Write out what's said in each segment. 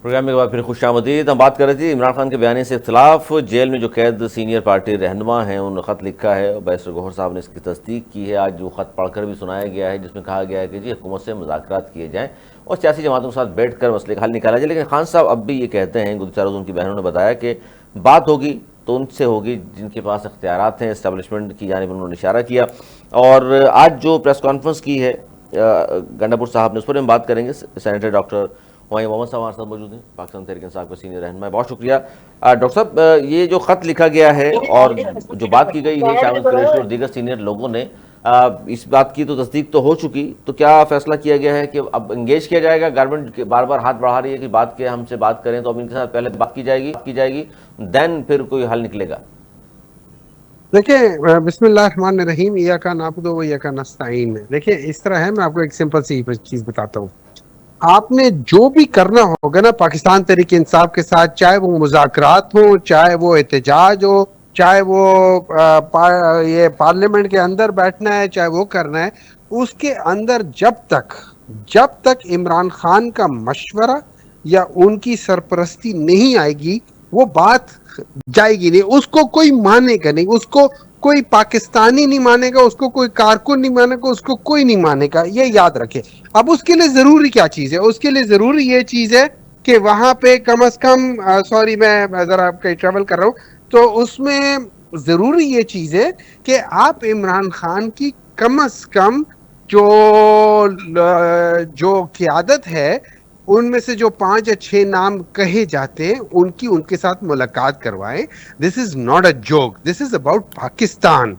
Programme کے بعد پھر خوش آمدید. ہم بات کر رہے تھے عمران خان کے بیانے سے اختلاف. جیل میں جو قید سینئر پارٹی رہنما ہیں انہوں نے خط لکھا ہے. بیرسٹر گوہر صاحب نے اس کی تصدیق کی ہے. آج وہ خط پڑھ کر بھی سنایا گیا ہے جس میں کہا گیا ہے کہ جی حکومت سے مذاکرات کیے جائیں اور سیاسی جماعتوں کے ساتھ بیٹھ کر مسئلے کا حل نکالا جائے. لیکن خان صاحب اب بھی یہ کہتے ہیں, گزشتہ روز ان کی بہنوں نے بتایا کہ بات ہوگی تو ان سے ہوگی جن کے پاس اختیارات ہیں. اسٹیبلشمنٹ کی جانب انہوں نے اشارہ کیا. اور آج جو پریس کانفرنس کی ہے گنڈا پور صاحب نے, اس پر ہم بات کریں گے. سینیٹر ڈاکٹر ہمایوں محمد صاحب ہمارے ساتھ موجود ہیں, پاکستان تحریک انصاف کے سینئر رہنما ہے. بہت شکریہ ڈاکٹر صاحب. یہ جو خط لکھا گیا ہے اور جو بات کی گئی ہے شاہد قریشی اور دیگر سینئر لوگوں نے, اس بات کی تو تصدیق تو ہو چکی, تو کیا فیصلہ کیا گیا ہے کہ اب انگیج کیا جائے گا؟ گورنمنٹ بار بار ہاتھ بڑھا رہی ہے کہ بات کے ہم سے بات کریں, تو اب ان کے ساتھ پہلے بات کی جائے گی دین پھر کوئی حل نکلے گا. دیکھیں, بسم اللہ الرحمن الرحیم. ایاک نعبد و ایاک نستعین. دیکھیں اس طرح ہے, میں آپ کو ایک سمپل سی چیز بتاتا ہوں. آپ نے جو بھی کرنا ہوگا نا پاکستان تحریک انصاف کے ساتھ, چاہے وہ مذاکرات ہو, چاہے وہ احتجاج ہو, چاہے وہ یہ پارلیمنٹ کے اندر بیٹھنا ہے, چاہے وہ کرنا ہے, اس کے اندر جب تک عمران خان کا مشورہ یا ان کی سرپرستی نہیں آئے گی وہ بات جائے گی نہیں. اس کو کوئی مانے گا نہیں, اس کو کوئی پاکستانی نہیں مانے گا, اس کو کوئی کارکن نہیں مانے گا, اس کو کوئی نہیں مانے گا. یہ یاد رکھے. اب اس کے لیے ضروری کیا چیز ہے؟ اس کے لیے ضروری یہ چیز ہے کہ وہاں پہ کم از کم, سوری میں ذرا کہیں ٹریول کر رہا ہوں, تو اس میں ضروری یہ چیز ہے کہ آپ عمران خان کی کم از کم جو قیادت ہے ان میں سے جو 5 یا 6 نام کہے جاتے ہیں ان کے ساتھ ملاقات کروائیں. This is not a joke, this is about Pakistan.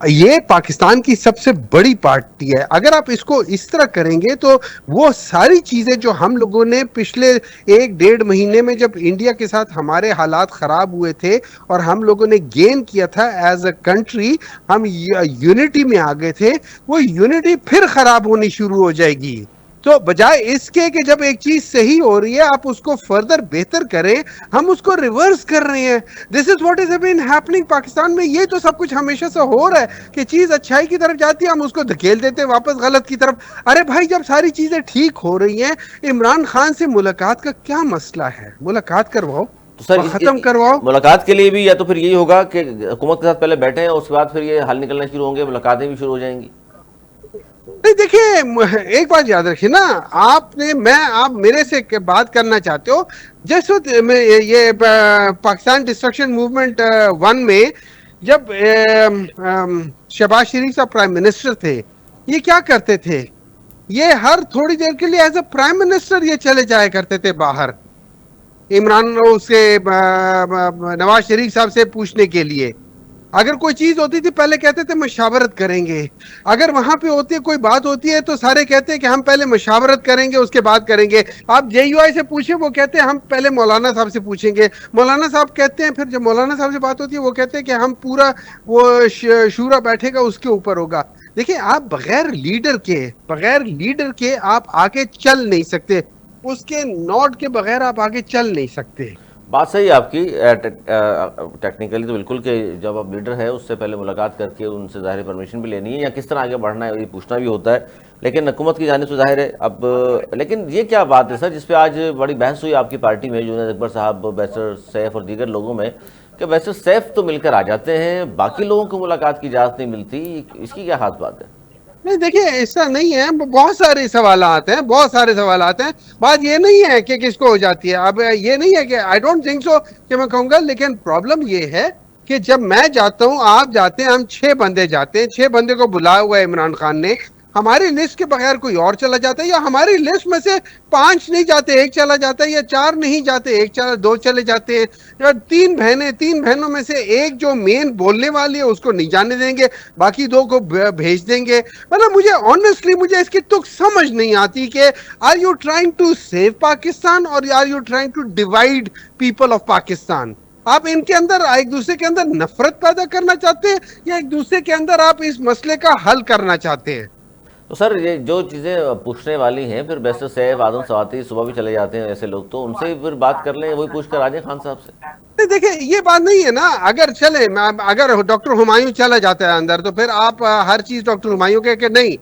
یہ پاکستان کی سب سے بڑی پارٹی ہے. اگر آپ اس کو اس طرح کریں گے تو وہ ساری چیزیں جو ہم لوگوں نے پچھلے 1-1.5 مہینے میں جب انڈیا کے ساتھ ہمارے حالات خراب ہوئے تھے اور ہم لوگوں نے گین کیا تھا ایز اے کنٹری, ہم یونٹی میں آ گئے تھے, وہ یونٹی پھر خراب ہونی شروع ہو جائے گی. تو بجائے اس کے کہ جب ایک چیز صحیح ہو رہی ہے آپ اس کو فردر بہتر کریں, ہم اس کو ریورس کر رہے ہیں. This is what is been happening Pakistan میں. یہ تو سب کچھ ہمیشہ سے ہو رہا ہے کہ چیز اچھائی کی طرف جاتی ہے, ہم اس کو دھکیل دیتے ہیں واپس غلط کی طرف. ارے بھائی, جب ساری چیزیں ٹھیک ہو رہی ہیں, عمران خان سے ملاقات کا کیا مسئلہ ہے؟ ملاقات کرواؤ, تو سر ختم کرواؤ. ملاقات کے لیے بھی یا تو پھر یہی ہوگا کہ حکومت کے ساتھ پہلے بیٹھیں اور اس کے بعد پھر یہ حل نکلنا شروع ہوں گے, ملاقاتیں بھی شروع ہو جائیں گی. نہیں دیکھیں, ایک بات یاد رکھیے نا, آپ میرے سے بات کرنا چاہتے ہو. جس وقت یہ پاکستان ڈسٹرکشن موومنٹ 1 میں جب شہباز شریف صاحب پرائم منسٹر تھے, یہ کیا کرتے تھے؟ یہ ہر تھوڑی دیر کے لیے ایز اے پرائم منسٹر یہ چلے جایا کرتے تھے باہر, عمران سے نواز شریف صاحب سے پوچھنے کے لیے. اگر کوئی چیز ہوتی تھی پہلے کہتے تھے مشاورت کریں گے. اگر وہاں پہ ہوتی ہے کوئی بات ہوتی ہے تو سارے کہتے ہیں کہ ہم پہلے مشاورت کریں گے اس کے بعد کریں گے. آپ جے یو آئی سے پوچھیں, وہ کہتے ہیں ہم پہلے مولانا صاحب سے پوچھیں گے. مولانا صاحب کہتے ہیں, پھر جب مولانا صاحب سے بات ہوتی ہے وہ کہتے ہیں کہ ہم پورا وہ شورا بیٹھے گا اس کے اوپر ہوگا. دیکھیں, آپ بغیر لیڈر کے آپ آگے چل نہیں سکتے. اس کے نوٹ کے بغیر آپ آگے چل نہیں سکتے. بات صحیح ہے آپ کی ٹیکنیکلی تو بالکل, کہ جب آپ لیڈر ہے اس سے پہلے ملاقات کر کے ان سے ظاہر پرمیشن بھی لینی ہے, یا کس طرح آگے بڑھنا ہے یہ پوچھنا بھی ہوتا ہے. لیکن حکومت کی جانب سے ظاہر ہے اب. لیکن یہ کیا بات ہے سر جس پہ آج بڑی بحث ہوئی آپ کی پارٹی میں, جنید اکبر صاحب, بیرسٹر سیف اور دیگر لوگوں میں, کہ بیرسٹر سیف تو مل کر آ جاتے ہیں, باقی لوگوں کو ملاقات کی اجازت نہیں ملتی. اس کی کیا خاص بات ہے؟ نہیں دیکھیں, ایسا نہیں ہے. بہت سارے سوالات ہیں. بات یہ نہیں ہے کہ کس کو ہو جاتی ہے. اب یہ نہیں ہے کہ آئی ڈونٹ تھنک سو کہ میں کہوں گا, لیکن پرابلم یہ ہے کہ جب میں جاتا ہوں, آپ جاتے ہیں, ہم 6 بندے جاتے ہیں, 6 بندے کو بلایا ہوا ہے عمران خان نے, ہماری لسٹ کے بغیر کوئی اور چلا جاتا ہے, یا ہماری لسٹ میں سے 5 نہیں جاتے, 1 چلا جاتا ہے, یا 4 نہیں جاتے, 2 چلے جاتے ہیں, یا 3 بہنوں میں سے ایک جو مین بولنے والی ہے اس کو نہیں جانے دیں گے, باقی 2 کو بھیج دیں گے. مطلب مجھے اس کی تک سمجھ نہیں آتی کہ are you trying to save Pakistan اور are you trying to divide people of Pakistan. آپ ان کے اندر ایک دوسرے کے اندر نفرت پیدا کرنا چاہتے ہیں, یا ایک دوسرے کے اندر آپ اس مسئلے کا حل کرنا چاہتے ہیں؟ تو سر یہ جو چیزیں پوچھنے والی ہیں, پھر بیرسٹر سیف, آدم سواتی صبح بھی چلے جاتے ہیں ایسے لوگ, تو ان سے پھر بات کر لیں, وہی پوچھ کر آ جائیں خان صاحب سے. دیکھیں, یہ بات نہیں ہے نا. اگر ڈاکٹر ہمایوں چلا جاتا ہے اندر تو پھر آپ ہر چیز ڈاکٹر ہمایوں کہ نہیں.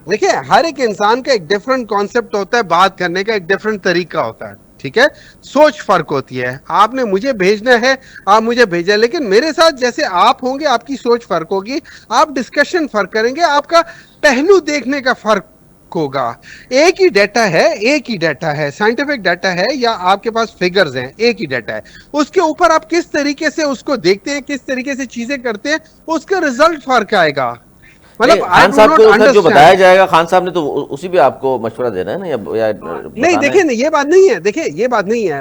دیکھیں, ہر ایک انسان کا ایک ڈیفرنٹ کانسیپٹ ہوتا ہے, بات کرنے کا ایک ڈیفرنٹ طریقہ ہوتا ہے. ٹھیک ہے, سوچ فرق ہوتی ہے. آپ نے مجھے بھیجنا ہے, آپ مجھے بھیجا, لیکن میرے ساتھ جیسے آپ ہوں گے آپ کی سوچ فرق ہوگی, آپ ڈسکشن فرق کریں گے, آپ کا پہلو دیکھنے کا فرق ہوگا. ایک ہی ڈیٹا ہے, سائنٹیفک ڈیٹا ہے یا آپ کے پاس فگرز ہیں, ایک ہی ڈیٹا ہے, اس کے اوپر آپ کس طریقے سے اس کو دیکھتے ہیں, کس طریقے سے چیزیں کرتے ہیں, اس کا رزلٹ فرق آئے گا. مطلب خان I do صاحب not کو سر جو بتایا understand. جائے گا, خان صاحب نے تو اسی پہ آپ کو مشورہ دینا ہے نا, یا نہیں بتانا ہے. دیکھیں, یہ بات نہیں ہے, دیکھیں یہ بات نہیں ہے.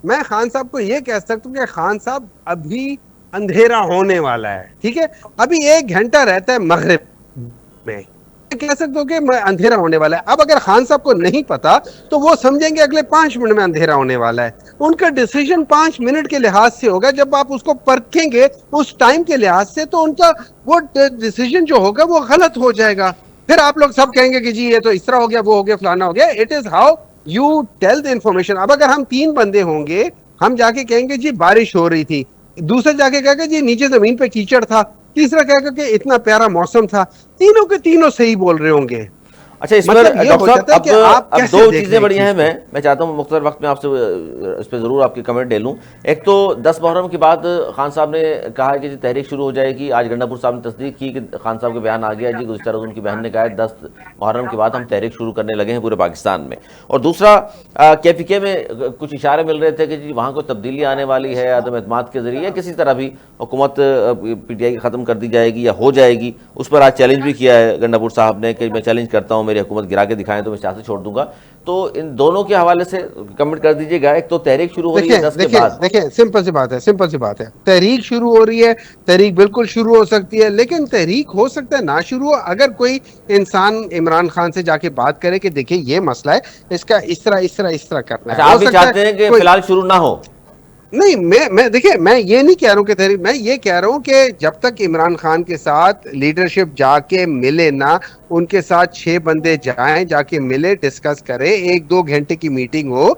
میں خان صاحب کو یہ کہہ سکتا ہوں کہ خان صاحب ابھی اندھیرا ہونے والا ہے, ٹھیک ہے, ابھی 1 گھنٹہ رہتا ہے مغرب میں, کہہ سکتے ہو کہ اندھیرا ہونے والا ہے. اب اگر خان صاحب کو نہیں پتا تو وہ سمجھیں گے اگلے 5 منٹ میں اندھیرا ہونے والا ہے. ان کا ڈیسیژن 5 منٹ کے لحاظ سے ہوگا. جب آپ اس کو پرکھیں گے اس ٹائم کے لحاظ سے, تو ان کا وہ ڈیسیژن جو ہوگا وہ غلط ہو جائے گا. پھر آپ لوگ سب کہیں گے کہ جی یہ تو اس طرح ہو گیا, وہ ہو گیا, فلانا ہو گیا. It is how you tell the information. اب اگر ہم 3 بندے ہوں گے, ہم جا کے کہیں گے جی بارش ہو رہی تھی, دوسرا جا کے کہے گا جی نیچے زمین پہ کیچڑ تھا, تیسرا کہے گا کہ اتنا پیارا موسم تھا. تینوں کے تینوں صحیح بول رہے ہوں گے. اچھا, اس پر مطلب یہ ڈاکٹر ہو صاحب جاتا ہے کہ آپ اب کیسے 2 دیکھ رہے چیزیں ہیں بڑی ہیں. چیز کو. میں چاہتا ہوں مختصر وقت میں آپ سے اس پہ ضرور آپ کی کمنٹ لے لوں. ایک تو 10 محرم کے بعد خان صاحب نے کہا کہ جی تحریک شروع ہو جائے گی. آج گنڈا پور صاحب نے تصدیق کی کہ خان صاحب کے بیان آ گیا جی, گزشتہ روز ان کی بہن نے کہا ہے 10 محرم کے بعد ہم تحریک شروع کرنے لگے ہیں پورے پاکستان میں. اور دوسرا KPK میں کچھ اشارے مل رہے تھے کہ جی وہاں کوئی تبدیلی آنے والی ہے عدم اعتماد کے ذریعے, کسی طرح بھی حکومت PTI کی ختم کر دی جائے گی یا ہو جائے گی. اس پر آج چیلنج بھی کیا ہے گنڈا پور صاحب نے کہ میں چیلنج کرتا ہوں, میری حکومت گرا کے دکھائیں تو میں سیاست چھوڑ دوں گا. تو ان دونوں کے حوالے سے کمنٹ کر دیجئے گا. ایک تو تحریک شروع ہو رہی ہے 10 کے بعد. دیکھیں سمپل سی بات ہے, تحریک شروع ہو رہی ہے, تحریک بالکل شروع ہو سکتی ہے, لیکن تحریک ہو سکتا ہے نہ شروع ہو. اگر کوئی انسان عمران خان سے جا کے بات کرے کہ دیکھیں یہ مسئلہ ہے, اس کا اس طرح کرنا ہے, اچھا, آپ ہو بھی سکتا چاہتے ہیں ہے کہ کوئی. فی الحال شروع نہ ہو. نہیں, میں دیکھیں, میں یہ نہیں کہہ رہا ہوں کہ تحریک, میں یہ کہہ رہا ہوں کہ جب تک عمران خان کے ساتھ لیڈرشپ جا کے ملے نا, ان کے ساتھ 6 بندے جائیں, جا کے ملے, ڈسکس کریں, 1-2 گھنٹے کی میٹنگ ہو.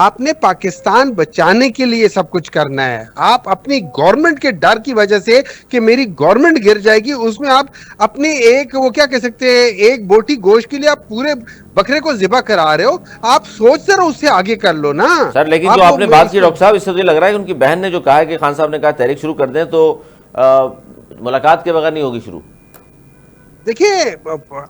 آپ نے پاکستان بچانے کے لیے سب کچھ کرنا ہے. آپ اپنی گورنمنٹ کے ڈر کی وجہ سے کہ میری گورنمنٹ گر جائے گی, اس میں آپ اپنے ایک وہ کیا کہہ سکتے ہیں, ایک بوٹی گوشت کے لیے آپ پورے بکرے کو ذبح کرا رہے ہو. آپ سوچ رہے اس سے آگے کر لو نا. سر لیکن جو آپ نے بات کی ڈاکٹر صاحب, اس سے مجھے لگ رہا ہے کہ ان کی بہن نے جو کہا ہے کہ خان صاحب نے کہا تحریک شروع کر دیں, تو ملاقات کے بغیر نہیں ہوگی شروع. دیکھیے,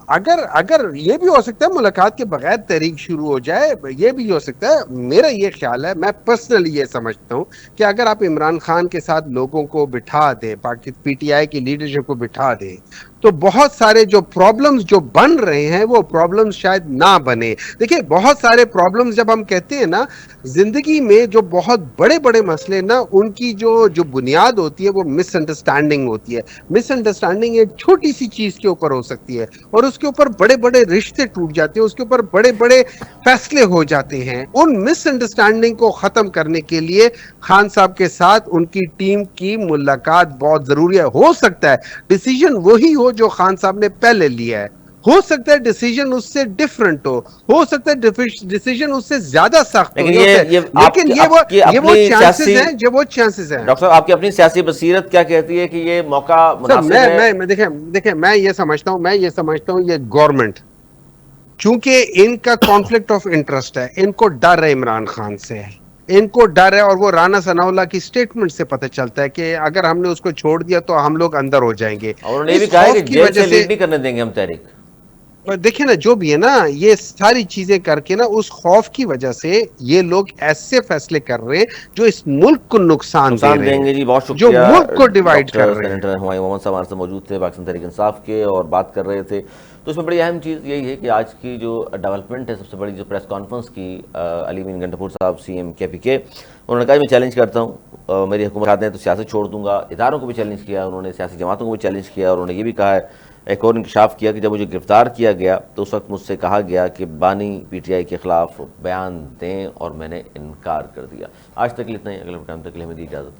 اگر یہ بھی ہو سکتا ہے ملاقات کے بغیر تحریک شروع ہو جائے, یہ بھی ہو سکتا ہے. میرا یہ خیال ہے, میں پرسنلی یہ سمجھتا ہوں کہ اگر آپ عمران خان کے ساتھ لوگوں کو بٹھا دیں, PTI کی لیڈرشپ کو بٹھا دیں, تو بہت سارے جو پرابلمز جو بن رہے ہیں وہ پرابلمز شاید نہ بنے. دیکھیں بہت سارے پرابلمز جب ہم کہتے ہیں نا, زندگی میں جو بہت بڑے بڑے مسئلے نا, ان کی جو بنیاد ہوتی ہے وہ مس انڈرسٹینڈنگ ہوتی ہے. مس انڈرسٹینڈنگ ایک چھوٹی سی چیز کے اوپر ہو سکتی ہے, اور اس کے اوپر بڑے بڑے رشتے ٹوٹ جاتے ہیں, اس کے اوپر بڑے بڑے فیصلے ہو جاتے ہیں. ان مس انڈرسٹینڈنگ کو ختم کرنے کے لیے خان صاحب کے ساتھ ان کی ٹیم کی ملاقات بہت ضروری ہے. ہو سکتا ہے ڈیسیژن وہی ہو جو خان صاحب نے پہلے لیا ہے, ہو سکتا ہے ڈیسیژن اس سے ڈیفرنٹ ہو سکتا ہے ڈیسیژن اس سے زیادہ سخت ہو, لیکن لیکن یہ وہ چانسز ہیں, جو وہ چانسز ہیں. ڈاکٹر صاحب آپ کی اپنی سیاسی بصیرت کیا کہتی ہے کہ یہ موقع مناسب ہے؟ دیکھیں میں یہ سمجھتا ہوں یہ گورنمنٹ, چونکہ ان کا کانفلکٹ آف انٹرسٹ ہے, ان کو ڈر ہے عمران خان سے, ان کو ڈر ہے. اور وہ رانا ثناء اللہ کی سٹیٹمنٹ سے پتہ چلتا ہے کہ اگر ہم نے اس کو چھوڑ دیا تو ہم لوگ اندر ہو جائیں گے. اور انہوں نے یہ بھی اس کہا ہے کہ خوف کی جیل وجہ سے سے لیڈ نہیں کرنے دیں گے ہم تحریک. دیکھیں نا, جو بھی ہے نا, یہ ساری چیزیں کر کے نا, اس خوف کی وجہ سے یہ لوگ ایسے فیصلے کر رہے ہیں جو اس ملک کو نقصان دے رہے دیں گے. ہیں, جی بہت جو شکریہ. ملک کو ڈیوائیڈ کر ڈاکٹر رہے ہیں. سینیٹر ہمایوں محمد صاحب ہمارے سے موجود تھے, پاکستان تحریک انصاف کے, اور بات کر رہے تھے. تو اس میں بڑی اہم چیز یہی ہے کہ آج کی جو ڈیولپمنٹ ہے, سب سے بڑی جو پریس کانفرنس کی علی امین گنڈا پور صاحب CM KPK, انہوں نے کہا میں چیلنج کرتا ہوں, میری حکومت آتے ہیں تو سیاست چھوڑ دوں گا. اداروں کو بھی چیلنج کیا انہوں نے, سیاسی جماعتوں کو بھی چیلنج کیا, اور انہوں نے یہ بھی کہا ہے, ایک اور انکشاف کیا کہ جب مجھے گرفتار کیا گیا تو اس وقت مجھ سے کہا گیا کہ بانی PTI کے خلاف بیان دیں, اور میں نے انکار کر دیا. آج تک اتنا ہی, اگلے پروگرام تک کے لیے ہمیں دی اجازت.